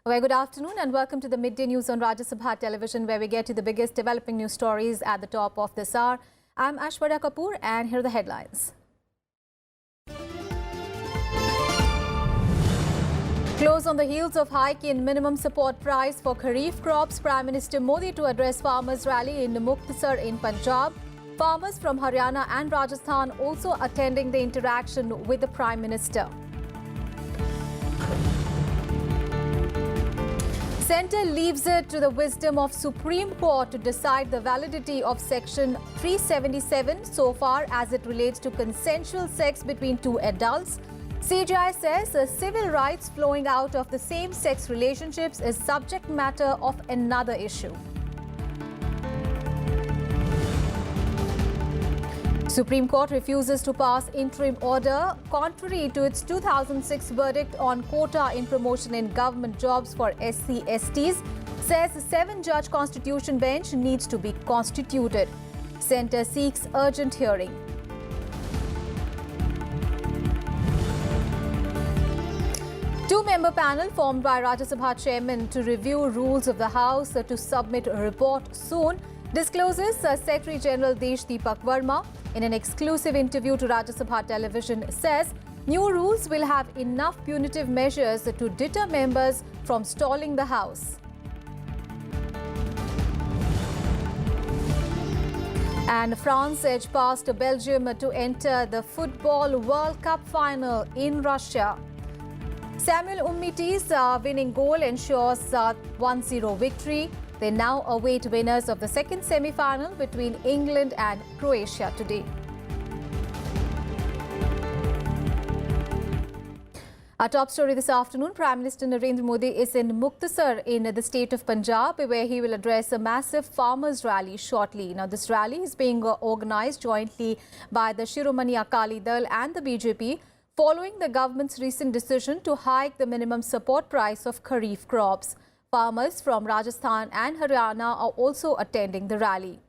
Very good afternoon and welcome to the Midday News on Rajya Sabha television, where we get to the biggest developing news stories at the top of this hour. I'm Aishwarya Kapoor and here are the headlines. Close on the heels of hike in minimum support price for Kharif crops, Prime Minister Modi to address farmers' rally in Muktasar in Punjab. Farmers from Haryana and Rajasthan also attending the interaction with the Prime Minister. Centre leaves it to the wisdom of Supreme Court to decide the validity of Section 377 so far as it relates to consensual sex between two adults. CJI says civil rights flowing out of the same-sex relationships is subject matter of another issue. Supreme Court refuses to pass interim order contrary to its 2006 verdict on quota in promotion in government jobs for SC/STs, says the 7-judge constitution bench needs to be constituted. Centre seeks urgent hearing. Two-member panel formed by Rajya Sabha chairman to review rules of the House to submit a report soon, discloses Secretary General Desh Deepak Verma. In an exclusive interview to Rajya Sabha television, says new rules will have enough punitive measures to deter members from stalling the House. And France edged past Belgium to enter the Football World Cup final in Russia. Samuel Umtiti's winning goal ensures 1-0 victory. They now await winners of the second semi-final between England and Croatia today. Our top story this afternoon, Prime Minister Narendra Modi is in Muktasar in the state of Punjab, where he will address a massive farmers' rally shortly. Now, this rally is being organised jointly by the Shiromani Akali Dal and the BJP, following the government's recent decision to hike the minimum support price of Kharif crops. Farmers from Rajasthan and Haryana are also attending the rally.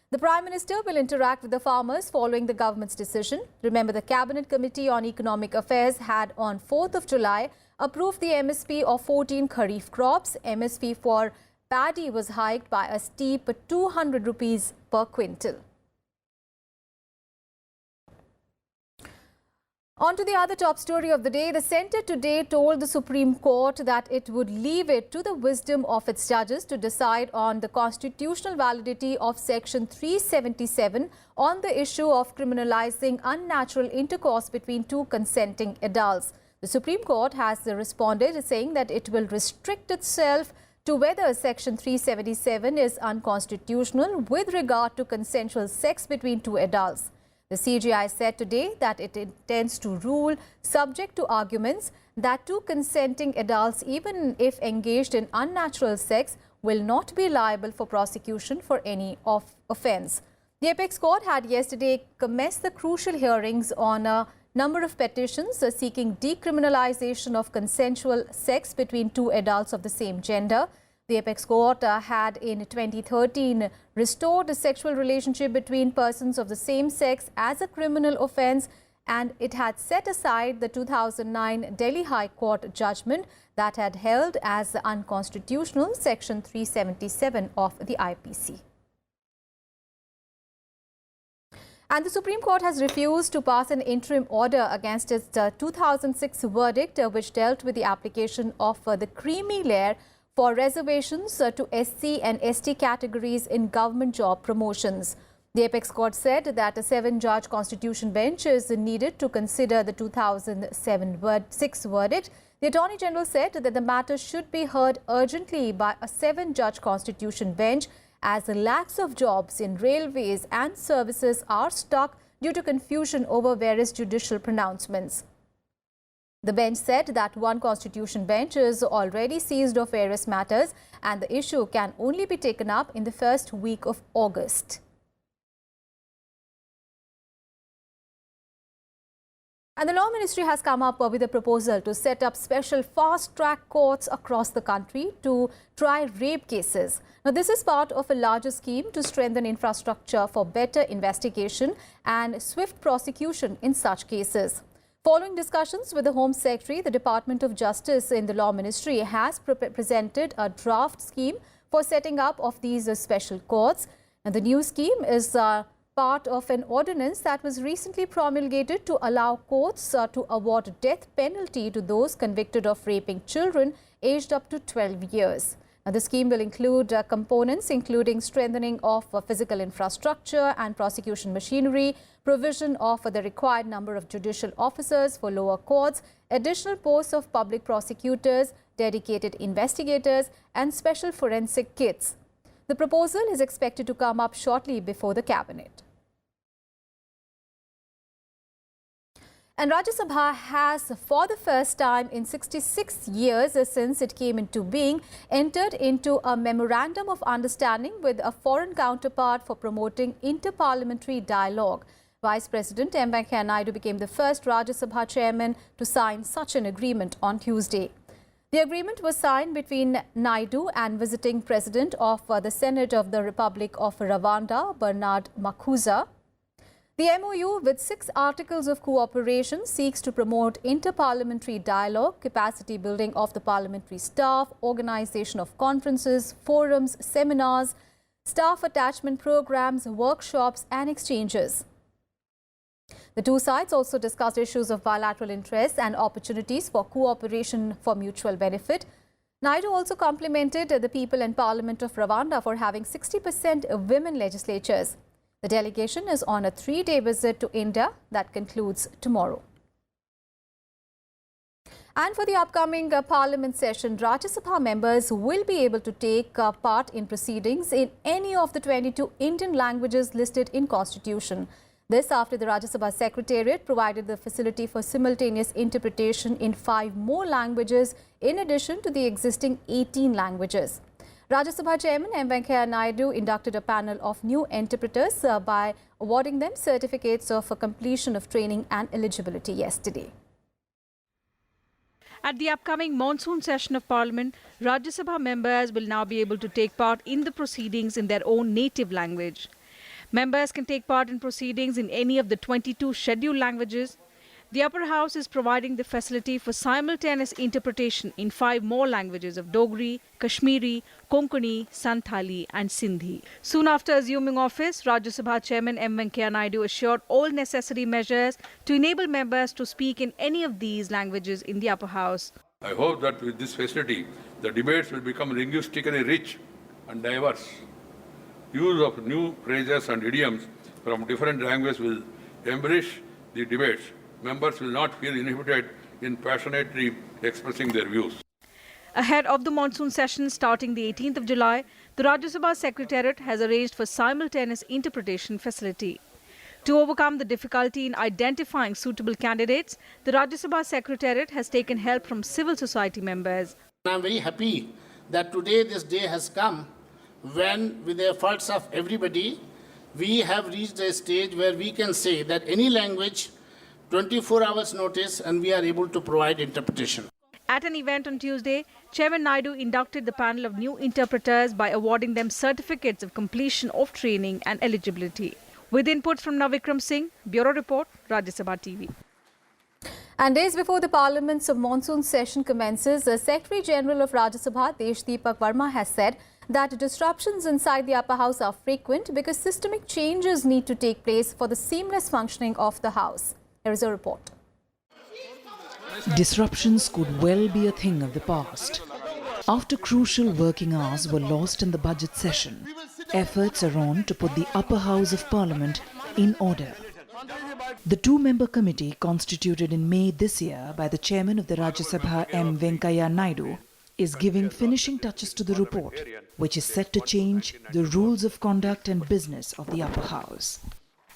The Prime Minister will interact with the farmers following the government's decision. Remember, the Cabinet Committee on Economic Affairs had on 4th of July approved the MSP of 14 Kharif crops. MSP for paddy was hiked by a steep 200 rupees per quintal. On to the other top story of the day. The Centre today told the Supreme Court that it would leave it to the wisdom of its judges to decide on the constitutional validity of Section 377 on the issue of criminalizing unnatural intercourse between two consenting adults. The Supreme Court has responded, saying that it will restrict itself to whether Section 377 is unconstitutional with regard to consensual sex between two adults. The CJI said today that it intends to rule, subject to arguments, that two consenting adults, even if engaged in unnatural sex, will not be liable for prosecution for any offence. The Apex Court had yesterday commenced the crucial hearings on a number of petitions seeking decriminalisation of consensual sex between two adults of the same gender. The Apex Court had in 2013 restored a sexual relationship between persons of the same sex as a criminal offence, and it had set aside the 2009 Delhi High Court judgment that had held as unconstitutional Section 377 of the IPC. And the Supreme Court has refused to pass an interim order against its 2006 verdict, which dealt with the application of the creamy layer for reservations to SC and ST categories in government job promotions. The Apex Court said that a 7-judge constitution bench is needed to consider the 2006 verdict. The Attorney General said that the matter should be heard urgently by a 7-judge constitution bench, as lakhs of jobs in railways and services are stuck due to confusion over various judicial pronouncements. The bench said that one constitution bench is already seized of various matters and the issue can only be taken up in the first week of August. And the Law Ministry has come up with a proposal to set up special fast-track courts across the country to try rape cases. Now, this is part of a larger scheme to strengthen infrastructure for better investigation and swift prosecution in such cases. Following discussions with the Home Secretary, the Department of Justice in the Law Ministry has presented a draft scheme for setting up of these special courts. And the new scheme is part of an ordinance that was recently promulgated to allow courts to award death penalty to those convicted of raping children aged up to 12 years. Now, the scheme will include components including strengthening of physical infrastructure and prosecution machinery, provision of the required number of judicial officers for lower courts, additional posts of public prosecutors, dedicated investigators and special forensic kits. The proposal is expected to come up shortly before the Cabinet. And Rajya Sabha has, for the first time in 66 years since it came into being, entered into a memorandum of understanding with a foreign counterpart for promoting inter-parliamentary dialogue. Vice President M. Venkaiah Naidu became the first Rajya Sabha chairman to sign such an agreement on Tuesday. The agreement was signed between Naidu and visiting President of the Senate of the Republic of Rwanda, Bernard Makuza. The MOU, with 6 articles of cooperation, seeks to promote inter-parliamentary dialogue, capacity building of the parliamentary staff, organization of conferences, forums, seminars, staff attachment programs, workshops and exchanges. The two sides also discussed issues of bilateral interests and opportunities for cooperation for mutual benefit. Naidu also complimented the people in Parliament of Rwanda for having 60% women legislatures. The delegation is on a 3-day visit to India that concludes tomorrow. And for the upcoming Parliament session, Rajya Sabha members will be able to take part in proceedings in any of the 22 Indian languages listed in Constitution. This after the Rajya Sabha Secretariat provided the facility for simultaneous interpretation in 5 more languages in addition to the existing 18 languages. Rajya Sabha Chairman M. Venkaiah Naidu inducted a panel of new interpreters by awarding them certificates of completion of training and eligibility yesterday. At the upcoming monsoon session of Parliament, Rajya Sabha members will now be able to take part in the proceedings in their own native language. Members can take part in proceedings in any of the 22 scheduled languages. The Upper House is providing the facility for simultaneous interpretation in 5 more languages of Dogri, Kashmiri, Konkani, Santhali and Sindhi. Soon after assuming office, Rajya Sabha Chairman M. Venkaiah Naidu assured all necessary measures to enable members to speak in any of these languages in the Upper House. I hope that with this facility, the debates will become linguistically rich and diverse. Use of new phrases and idioms from different languages will embellish the debates. Members will not feel inhibited in passionately expressing their views. Ahead of the monsoon session starting the 18th of July, the Rajya Sabha Secretariat has arranged for simultaneous interpretation facility. To overcome the difficulty in identifying suitable candidates, the Rajya Sabha Secretariat has taken help from civil society members. I am very happy that today this day has come when, with the efforts of everybody, we have reached a stage where we can say that any language, 24 hours notice, and we are able to provide interpretation. At an event on Tuesday, Chairman Naidu inducted the panel of new interpreters by awarding them certificates of completion of training and eligibility. With input from Navikram Singh, Bureau Report, Rajya Sabha TV. And days before the Parliament's monsoon session commences, the Secretary General of Rajya Sabha, Deep Verma, has said that disruptions inside the Upper House are frequent because systemic changes need to take place for the seamless functioning of the House. Here is a report. Disruptions could well be a thing of the past. After crucial working hours were lost in the budget session, efforts are on to put the Upper House of Parliament in order. The 2-member committee constituted in May this year by the chairman of the Rajya Sabha M. Venkaiah Naidu is giving finishing touches to the report, which is set to change the rules of conduct and business of the Upper House.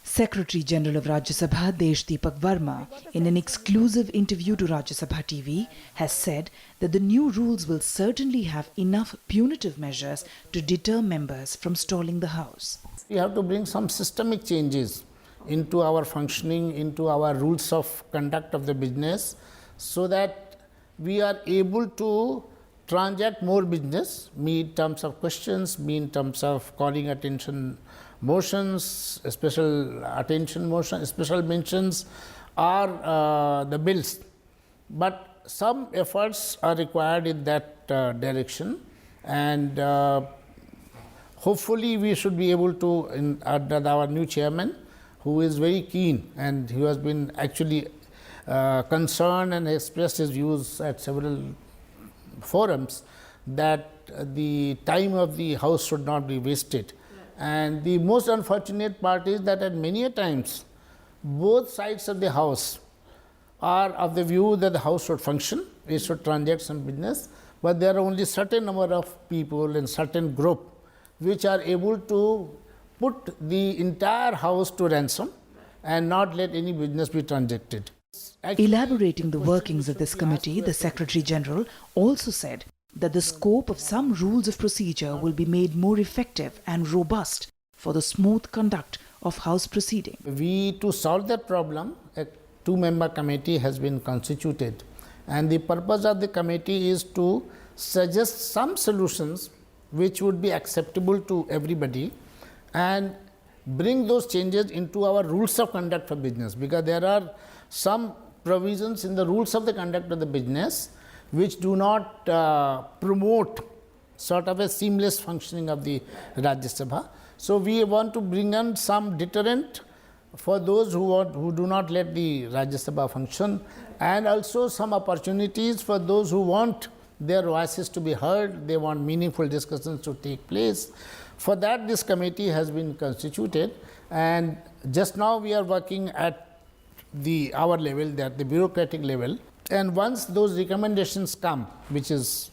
Secretary General of Rajya Sabha Deep Verma, in an exclusive interview to Rajya Sabha TV, has said that the new rules will certainly have enough punitive measures to deter members from stalling the House. We have to bring some systemic changes into our functioning, into our rules of conduct of the business, so that we are able to transact more business, be in terms of questions, be in terms of calling attention motions, special attention motion, special mentions, are the bills. But some efforts are required in that direction, and hopefully we should be able to, under our new chairman, who is very keen and who has been actually concerned and expressed his views at several forums, that the time of the House should not be wasted. And the most unfortunate part is that at many a times, both sides of the House are of the view that the House should function, it should transact some business, but there are only certain number of people and certain group which are able to put the entire House to ransom and not let any business be transacted. Elaborating the workings of this committee, the Secretary General also said that the scope of some rules of procedure will be made more effective and robust for the smooth conduct of House proceeding. To solve that problem, a two-member committee has been constituted, and the purpose of the committee is to suggest some solutions which would be acceptable to everybody and bring those changes into our rules of conduct for business, because there are some provisions in the rules of the conduct of the business which do not promote sort of a seamless functioning of the Rajya Sabha. So we want to bring in some deterrent for those who do not let the Rajya Sabha function, and also some opportunities for those who want their voices to be heard, they want meaningful discussions to take place. For that, this committee has been constituted, and just now we are working at our level, at the bureaucratic level, and once those recommendations come, which is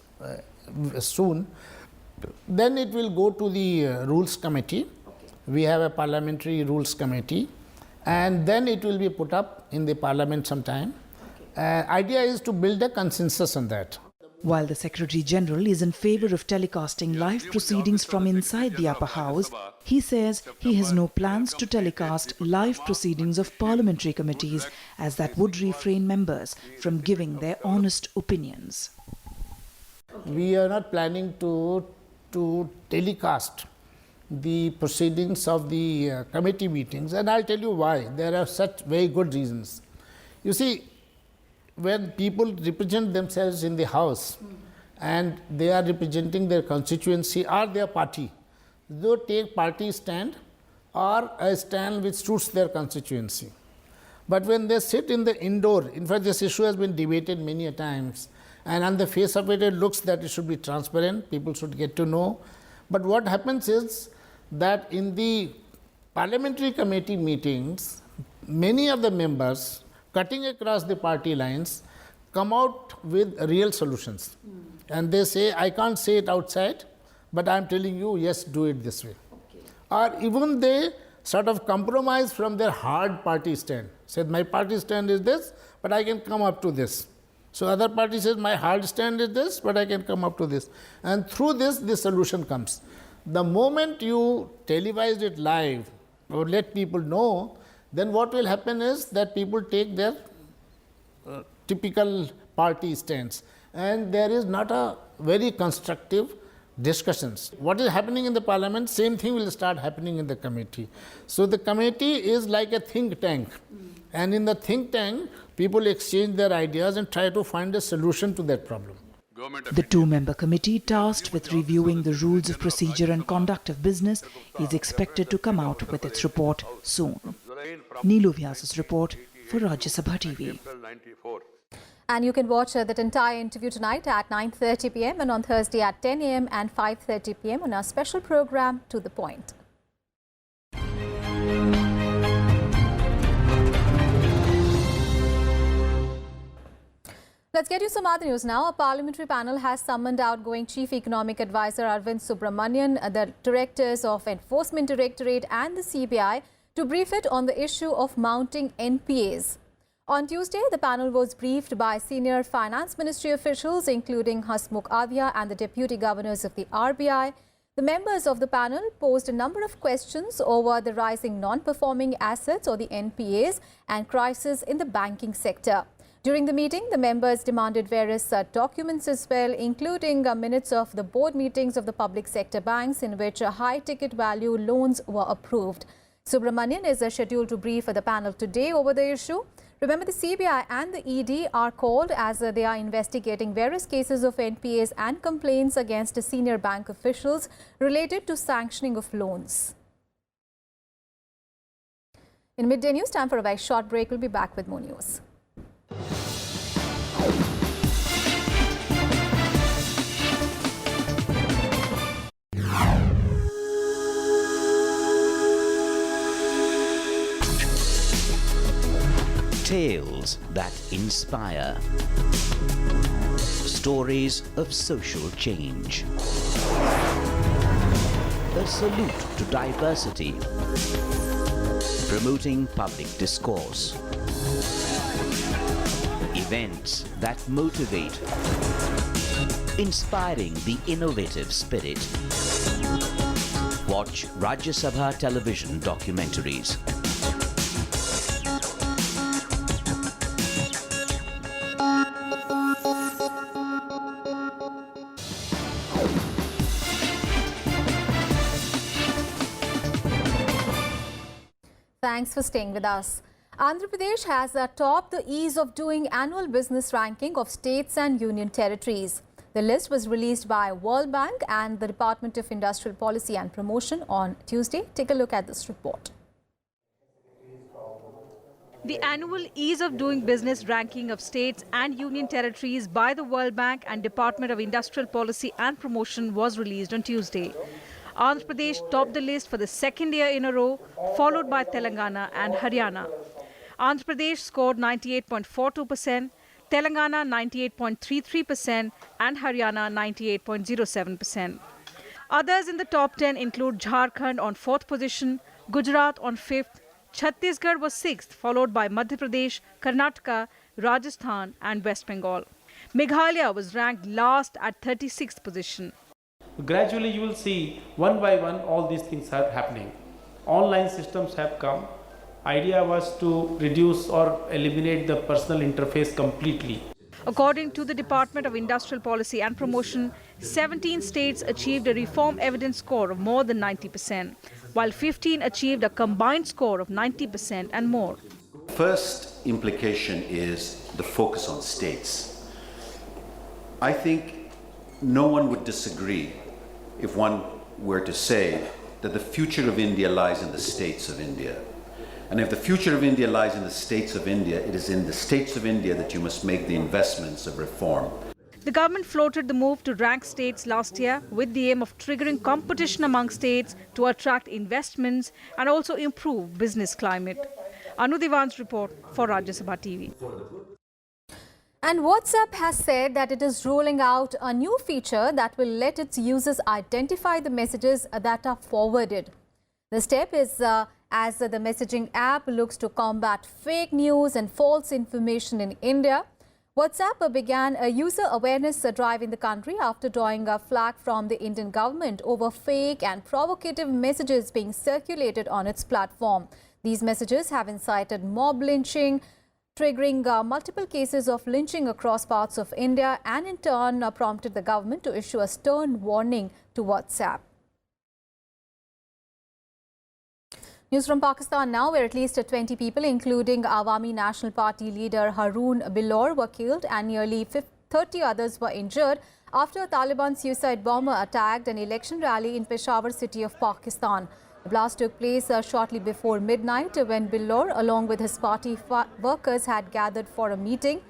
soon, then it will go to the rules committee. We have a parliamentary rules committee, and then it will be put up in the parliament sometime. Idea is to build a consensus on that. While the Secretary General is in favour of telecasting live proceedings from inside the upper house, he says he has no plans to telecast live proceedings of parliamentary committees, as that would refrain members from giving their honest opinions. We are not planning to telecast the proceedings of the committee meetings, and I'll tell you why. There are such very good reasons. You see, when people represent themselves in the House and they are representing their constituency or their party, they take party stand or a stand which suits their constituency. But when they sit in the indoor, in fact this issue has been debated many a times, and on the face of it, it looks that it should be transparent, people should get to know. But what happens is that in the parliamentary committee meetings, many of the members, cutting across the party lines, come out with real solutions. And they say, I can't say it outside, but I'm telling you, yes, do it this way. Or even they sort of compromise from their hard party stand. Said, my party stand is this, but I can come up to this. So other party says, my hard stand is this, but I can come up to this. And through this, the solution comes. The moment you televise it live or let people know, then what will happen is that people take their typical party stands, and there is not a very constructive discussions. What is happening in the parliament, same thing will start happening in the committee. So the committee is like a think tank, and in the think tank, people exchange their ideas and try to find a solution to that problem. The two-member committee tasked with reviewing the rules of procedure and conduct of business is expected to come out with its report soon. Neelu Vyas's report for Rajya Sabha TV. And you can watch that entire interview tonight at 9:30 p.m. and on Thursday at 10 a.m. and 5:30 p.m. on our special program, To the Point. Let's get you some other news now. A parliamentary panel has summoned outgoing Chief Economic Advisor Arvind Subramanian, the directors of Enforcement Directorate and the CBI to brief it on the issue of mounting NPAs. On Tuesday, the panel was briefed by senior finance ministry officials, including Hasmukh Adhia and the deputy governors of the RBI. The members of the panel posed a number of questions over the rising non-performing assets, or the NPAs, and crisis in the banking sector. During the meeting, the members demanded various documents as well, including minutes of the board meetings of the public sector banks in which high-ticket value loans were approved. Subramanian is scheduled to brief the panel today over the issue. Remember, the CBI and the ED are called as they are investigating various cases of NPAs and complaints against senior bank officials related to sanctioning of loans. In midday news, time for a very short break. We'll be back with more news. Tales that inspire. Stories of social change. A salute to diversity. Promoting public discourse. Events that motivate. Inspiring the innovative spirit. Watch Rajya Sabha television documentaries. Thanks for staying with us. Andhra Pradesh has topped the ease of doing annual business ranking of states and union territories. The list was released by World Bank and the Department of Industrial Policy and Promotion on Tuesday. Take a look at this report. The annual Ease of Doing Business ranking of states and union territories by the World Bank and Department of Industrial Policy and Promotion was released on Tuesday. Andhra Pradesh topped the list for the second year in a row, followed by Telangana and Haryana. Andhra Pradesh scored 98.42%, Telangana 98.33% and Haryana 98.07%. Others in the top 10 include Jharkhand on 4th position, Gujarat on 5th, Chhattisgarh was 6th, followed by Madhya Pradesh, Karnataka, Rajasthan and West Bengal. Meghalaya was ranked last at 36th position. Gradually you will see one by one all these things are happening. Online systems have come. Idea was to reduce or eliminate the personal interface completely. According to the Department of Industrial Policy and Promotion, 17 states achieved a reform evidence score of more than 90%, while 15 achieved a combined score of 90% and more. First implication is the focus on states. I think no one would disagree if one were to say that the future of India lies in the states of India. And if the future of India lies in the states of India, it is in the states of India that you must make the investments of reform. The government floated the move to rank states last year with the aim of triggering competition among states to attract investments and also improve business climate. Anu Diwan's report for Rajya Sabha TV. And WhatsApp has said that it is rolling out a new feature that will let its users identify the messages that are forwarded. The step is as the messaging app looks to combat fake news and false information in India. WhatsApp began a user awareness drive in the country after drawing a flag from the Indian government over fake and provocative messages being circulated on its platform. These messages have incited mob lynching, triggering multiple cases of lynching across parts of India and in turn prompted the government to issue a stern warning to WhatsApp. News from Pakistan now, where at least 20 people, including Awami National Party leader Haroon Bilor, were killed and nearly 30 others were injured after a Taliban suicide bomber attacked an election rally in Peshawar city of Pakistan. The blast took place shortly before midnight when Bilor, along with his party workers, had gathered for a meeting.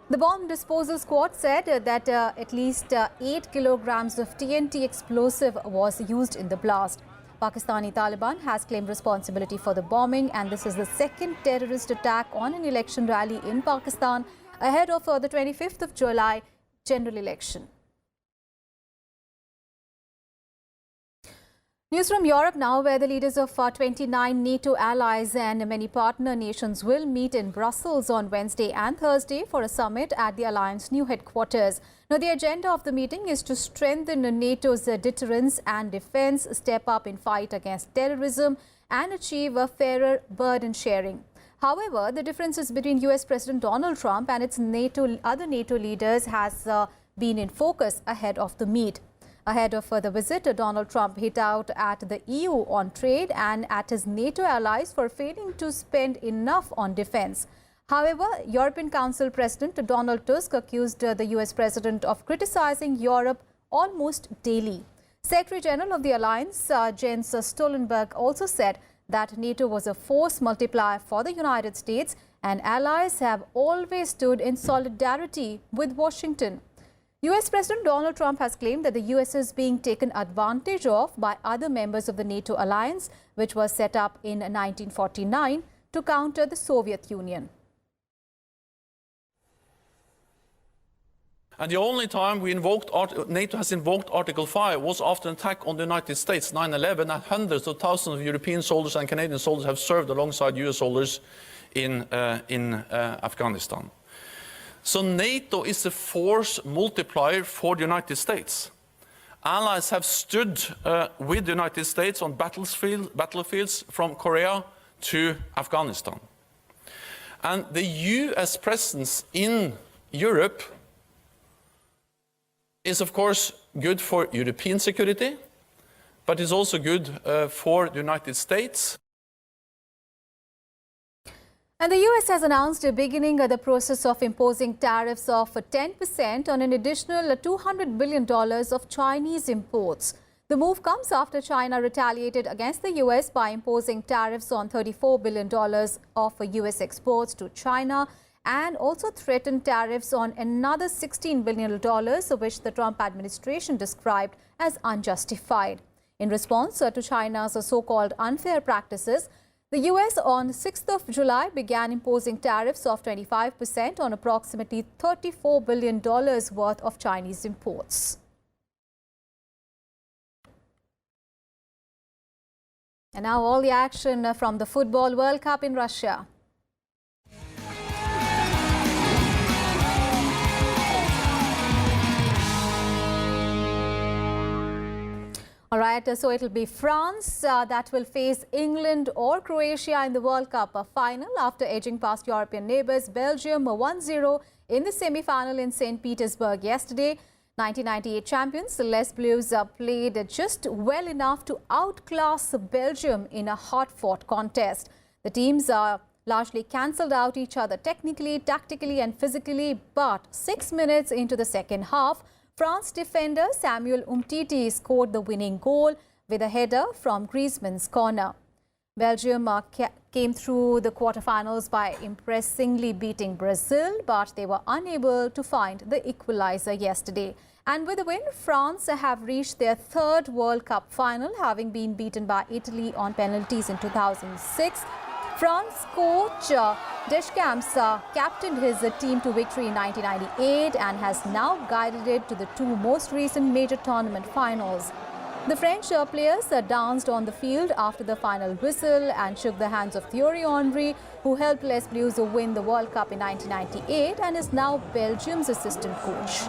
The bomb disposal squad said that at least 8 kilograms of TNT explosive was used in the blast. Pakistani Taliban has claimed responsibility for the bombing, and this is the second terrorist attack on an election rally in Pakistan ahead of the 25th of July general election. News from Europe now, where the leaders of 29 NATO allies and many partner nations will meet in Brussels on Wednesday and Thursday for a summit at the alliance new headquarters. Now, the agenda of the meeting is to strengthen NATO's deterrence and defense, step up in fight against terrorism and achieve a fairer burden sharing. However, the differences between US President Donald Trump and its other NATO leaders has been in focus ahead of the meet. Ahead of the visit, Donald Trump hit out at the EU on trade and at his NATO allies for failing to spend enough on defense. However, European Council President Donald Tusk accused the US President of criticizing Europe almost daily. Secretary General of the Alliance, Jens Stoltenberg, also said that NATO was a force multiplier for the United States and allies have always stood in solidarity with Washington. US President Donald Trump has claimed that the US is being taken advantage of by other members of the NATO alliance, which was set up in 1949 to counter the Soviet Union. And the only time NATO has invoked Article 5 was after an attack on the United States, 9/11, and hundreds of thousands of European soldiers and Canadian soldiers have served alongside US soldiers in Afghanistan. So NATO is a force multiplier for the United States. Allies have stood with the United States on battlefields from Korea to Afghanistan. And the US presence in Europe is of course good for European security, but is also good for the United States. And the US has announced beginning the process of imposing tariffs of 10% on an additional $200 billion of Chinese imports. The move comes after China retaliated against the US by imposing tariffs on $34 billion of US exports to China, and also threatened tariffs on another $16 billion, which the Trump administration described as unjustified. In response to China's so-called unfair practices, the US on 6th of July began imposing tariffs of 25% on approximately $34 billion worth of Chinese imports. And now all the action from the Football World Cup in Russia. All right, so it'll be France that will face England or Croatia in the World Cup final after edging past European neighbours Belgium 1-0 in the semi-final in St. Petersburg yesterday. 1998 champions, the Les Bleus played just well enough to outclass Belgium in a hard-fought contest. The teams largely cancelled out each other technically, tactically and physically, but 6 minutes into the second half, France defender Samuel Umtiti scored the winning goal with a header from Griezmann's corner. Belgium came through the quarterfinals by impressively beating Brazil, but they were unable to find the equaliser yesterday. And with the win, France have reached their third World Cup final, having been beaten by Italy on penalties in 2006. France coach Deschamps captained his team to victory in 1998 and has now guided it to the two most recent major tournament finals. The French players danced on the field after the final whistle and shook the hands of Thierry Henry, who helped Les Bleus win the World Cup in 1998 and is now Belgium's assistant coach.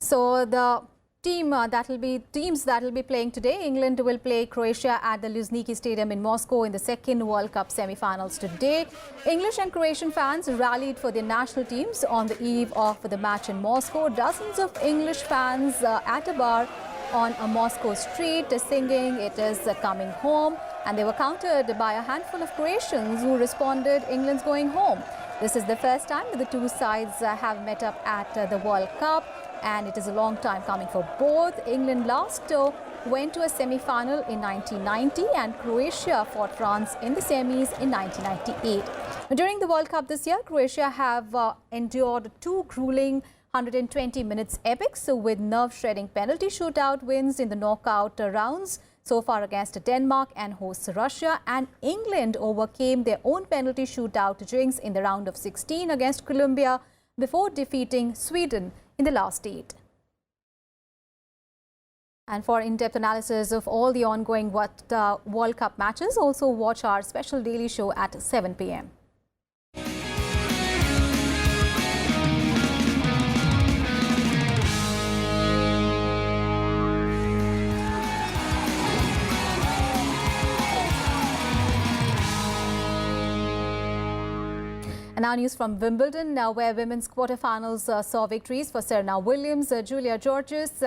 So the teams that will be playing today. England will play Croatia at the Luzhniki Stadium in Moscow in the second World Cup semi-finals today. English and Croatian fans rallied for their national teams on the eve of the match in Moscow. Dozens of English fans at a bar on a Moscow street singing "It is coming home," and they were countered by a handful of Croatians who responded, "England's going home." This is the first time that the two sides have met up at the World Cup, and it is a long time coming for both. England last went to a semi-final in 1990 and Croatia fought France in the semis in 1998. During the World Cup this year, Croatia have endured two grueling 120 minutes epics with nerve-shredding penalty shootout wins in the knockout rounds so far against Denmark and hosts Russia, and England overcame their own penalty shootout jinx in the round of 16 against Colombia before defeating Sweden in the last 8. And for in-depth analysis of all the ongoing World Cup matches, also watch our special daily show at 7 p.m. And now news from Wimbledon, where women's quarterfinals saw victories for Serena Williams, Julia Georges,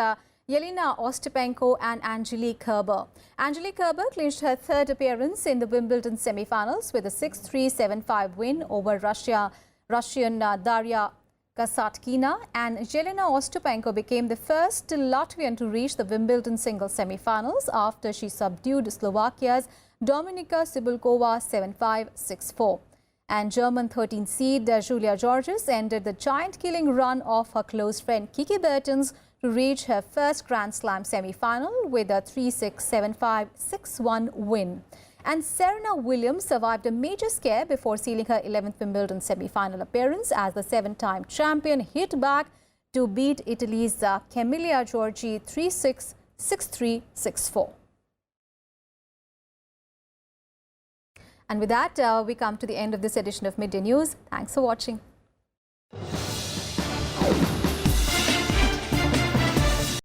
Jelena Ostapenko and Angelique Kerber. Angelique Kerber clinched her third appearance in the Wimbledon semi-finals with a 6-3, 7-5 win over Russian Daria Kasatkina, and Jelena Ostapenko became the first Latvian to reach the Wimbledon singles semi-finals after she subdued Slovakia's Dominika Cibulkova 7-5, 6-4. And German 13th seed Julia Georges ended the giant-killing run of her close friend Kiki Bertens to reach her first Grand Slam semi-final with a 3-6, 7-5, 6-1 win. And Serena Williams survived a major scare before sealing her 11th Wimbledon semi-final appearance as the 7-time champion hit back to beat Italy's Camilla Giorgi 3-6, 6-3, 6-4. And with that, we come to the end of this edition of Midday News. Thanks for watching.